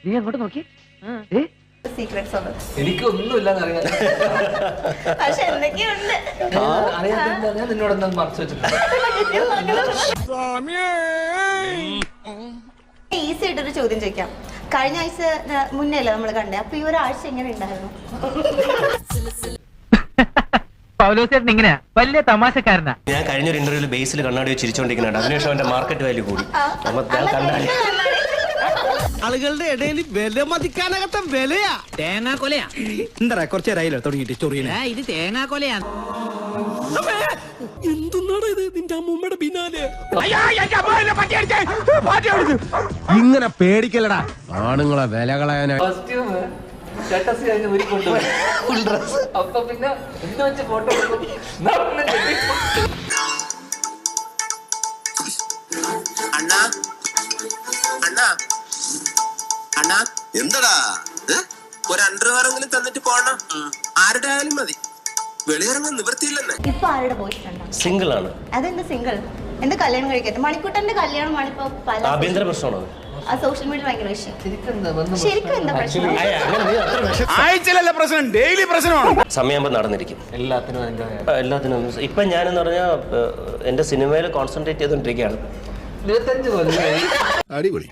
നീ അങ്ങോട്ട് നോക്കി. സീക്രട്സ് ഉള്ളത് എനിക്കൊന്നുമില്ലെന്നറിയാം. പക്ഷെ എന്തൊക്കെയുണ്ട് അറിയാത്ത ഞാൻ നിന്നോടൊന്നും മറച്ചു വെച്ചിട്ടുണ്ട്. ഈസി ആയിട്ടൊരു ചോദ്യം ചോദിക്കാം. കഴിഞ്ഞ ആഴ്ച മുന്നേ അല്ലേ നമ്മൾ കണ്ടേ, അപ്പൊ ഈ ഒരാഴ്ച എങ്ങനെ ഉണ്ടായിരുന്നു? പൗലോസേട്ടൻ ഇങ്ങനെയാ, വലിയ തമാശക്കാരനാ. ഞാൻ കഴിഞ്ഞൊരു ഇന്റർവ്യൂവിൽ ബേസിൽ കണ്ണാടി വെച്ച് ചിരിച്ചോണ്ടിരിക്കുന്നുണ്ട്. അതിനുശേഷം അവന്റെ മാർക്കറ്റ് വാല്യൂ കൂടി. ആളുകളുടെ ഇടയിൽ വില മതിക്കാനകത്ത വിലയാ. തേങ്ങാക്കൊലയാ. എന്താ കുറച്ച് നേരമായില്ലോ തുടങ്ങിയിട്ട് ചൊറിയനെ. ഇത് തേങ്ങാക്കൊലയാ. എന്തുന്നാണ് ഇത് നിന്റെ അമ്മൂമ്മയുടെ പിന്നാലെ? ഇങ്ങനെ പേടിക്കലടാ ആണുങ്ങളെ വില കളയാനാ. കോസ്റ്റ്യൂമ് ഷട്ടസ് കഴിഞ്ഞ് ഉരുക്കൊണ്ടുപോയി ഫുൾ ഡ്രസ്. അപ്പൊ പിന്നെ എന്ത് വെച്ച് ഫോട്ടോ എടുക്കും? അണ്ണാ അണ്ണാ അണ്ണാ എന്തടാ ഒരു അണ്ടർവെയറെങ്കിലും തന്നിട്ട് പോണം. ആരുടെ ആയാലും മതി, വെളിയിറങ്ങാൻ നിവൃത്തിയില്ലെന്ന്. ഇപ്പൊ ആരുടെ ബോയ് ഫ്രണ്ടാ? സിംഗിൾ ആണ്. അതെന്താ സിംഗിൾ? എന്താ കല്യാണം കഴിക്കാത്ത? മണിക്കൂട്ടന്റെ കല്യാണമാണ് ഇപ്പൊ പല ആഭ്യന്തര പ്രശ്നമാണോ? സോഷ്യൽ മീഡിയ ഭയങ്കര വിഷയം. ശരിക്കും എന്താ പ്രശ്നം? ആഴ്ചയിലല്ല പ്രശ്നം, ഡെയിലി പ്രശ്നമാണ്. സമയമാകുമ്പോൾ നടന്നിരിക്കും എല്ലാത്തിനും. ഇപ്പൊ ഞാനെന്ന് പറഞ്ഞാൽ എന്റെ സിനിമയിൽ കോൺസെൻട്രേറ്റ് ചെയ്തോണ്ടിരിക്കുകയാണ്. 25 കൊല്ലം അടിപൊളി.